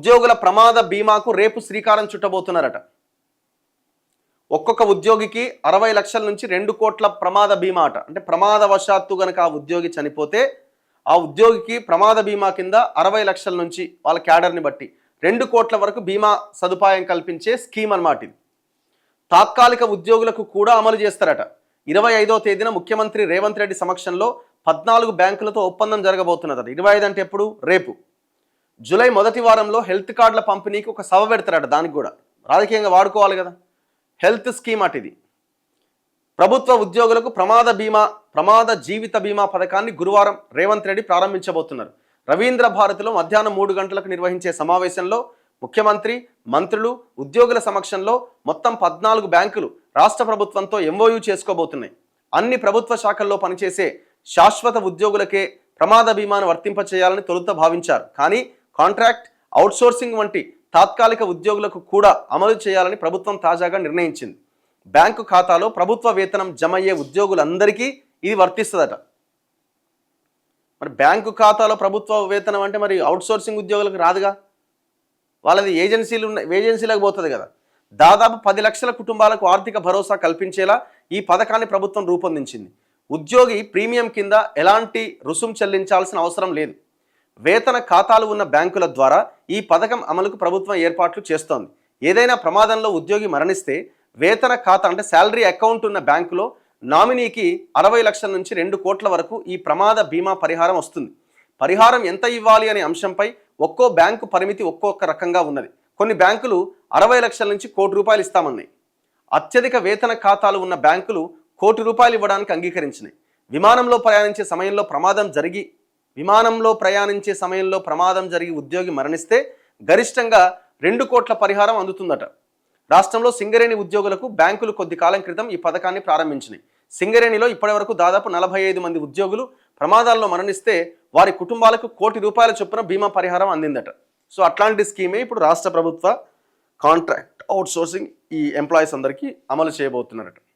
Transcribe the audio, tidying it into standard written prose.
ఉద్యోగుల ప్రమాద బీమాకు రేపు శ్రీకారం చుట్టబోతున్నారట. ఒక్కొక్క ఉద్యోగికి 60 లక్షల నుంచి 2 కోట్ల ప్రమాద బీమా అట. అంటే ప్రమాదవశాత్తు గనక ఆ ఉద్యోగి చనిపోతే ఆ ఉద్యోగికి ప్రమాద బీమా కింద 60 లక్షల నుంచి వాళ్ళ క్యాడర్ని బట్టి 2 కోట్ల వరకు బీమా సదుపాయం కల్పించే స్కీమ్ అన్నమాట ఇది. తాత్కాలిక ఉద్యోగులకు కూడా అమలు చేస్తారట. 25వ తేదీన ముఖ్యమంత్రి రేవంత్ రెడ్డి సమక్షంలో 14 బ్యాంకులతో ఒప్పందం జరగబోతున్నదట. 25 అంటే ఎప్పుడు? రేపు. జూలై మొదటి వారంలో హెల్త్ కార్డుల పంపిణీకి ఒక సభ పెడతారట. దానికి కూడా రాజకీయంగా వాడుకోవాలి కదా. హెల్త్ స్కీమ్ అటు ఇది. ప్రభుత్వ ఉద్యోగులకు ప్రమాద జీవిత బీమా పథకాన్ని గురువారం రేవంత్ రెడ్డి ప్రారంభించబోతున్నారు. రవీంద్ర భారతిలో మధ్యాహ్నం 3 గంటలకు నిర్వహించే సమావేశంలో ముఖ్యమంత్రి, మంత్రులు, ఉద్యోగుల సమక్షంలో మొత్తం 14 బ్యాంకులు రాష్ట్ర ప్రభుత్వంతో ఎంఓయూ చేసుకోబోతున్నాయి. అన్ని ప్రభుత్వ శాఖల్లో పనిచేసే శాశ్వత ఉద్యోగులకే ప్రమాద బీమాను వర్తింపచేయాలని తొలుత భావించారు. కానీ కాంట్రాక్ట్, అవుట్సోర్సింగ్ వంటి తాత్కాలిక ఉద్యోగులకు కూడా అమలు చేయాలని ప్రభుత్వం తాజాగా నిర్ణయించింది. బ్యాంకు ఖాతాలో ప్రభుత్వ వేతనం జమ అయ్యే ఉద్యోగులందరికీ ఇది వర్తిస్తుందట. మరి బ్యాంకు ఖాతాలో ప్రభుత్వ వేతనం అంటే మరి అవుట్సోర్సింగ్ ఉద్యోగులకు రాదుగా. వాళ్ళది ఏజెన్సీలకు పోతుంది కదా. దాదాపు 10 లక్షల కుటుంబాలకు ఆర్థిక భరోసా కల్పించేలా ఈ పథకాన్ని ప్రభుత్వం రూపొందించింది. ఉద్యోగి ప్రీమియం కింద ఎలాంటి రుసుం చెల్లించాల్సిన అవసరం లేదు. వేతన ఖాతాలు ఉన్న బ్యాంకుల ద్వారా ఈ పథకం అమలుకు ప్రభుత్వం ఏర్పాట్లు చేస్తోంది. ఏదైనా ప్రమాదంలో ఉద్యోగి మరణిస్తే వేతన ఖాతా అంటే శాలరీ అకౌంట్ ఉన్న బ్యాంకులో నామినీకి 60 లక్షల నుంచి 2 కోట్ల వరకు ఈ ప్రమాద బీమా పరిహారం వస్తుంది. పరిహారం ఎంత ఇవ్వాలి అనే అంశంపై ఒక్కో బ్యాంకు పరిమితి ఒక్కొక్క రకంగా ఉన్నది. కొన్ని బ్యాంకులు 60 లక్షల నుంచి ₹1 కోటి ఇస్తామన్నాయి. అత్యధిక వేతన ఖాతాలు ఉన్న బ్యాంకులు ₹1 కోటి ఇవ్వడానికి అంగీకరించినాయి. విమానంలో ప్రయాణించే సమయంలో ప్రమాదం జరిగి ఉద్యోగి మరణిస్తే గరిష్టంగా 2 కోట్ల పరిహారం అందుతుందట. రాష్ట్రంలో సింగరేణి ఉద్యోగులకు బ్యాంకులు కొద్ది కాలం క్రితం ఈ పథకాన్ని ప్రారంభించినాయి. సింగరేణిలో ఇప్పటివరకు దాదాపు 45 మంది ఉద్యోగులు ప్రమాదాల్లో మరణిస్తే వారి కుటుంబాలకు ₹1 కోటి చొప్పున బీమా పరిహారం అందిందట. సో అట్లాంటి స్కీమే ఇప్పుడు రాష్ట్ర ప్రభుత్వ కాంట్రాక్ట్, అవుట్సోర్సింగ్ ఈ ఎంప్లాయీస్ అందరికీ అమలు చేయబోతున్నారట.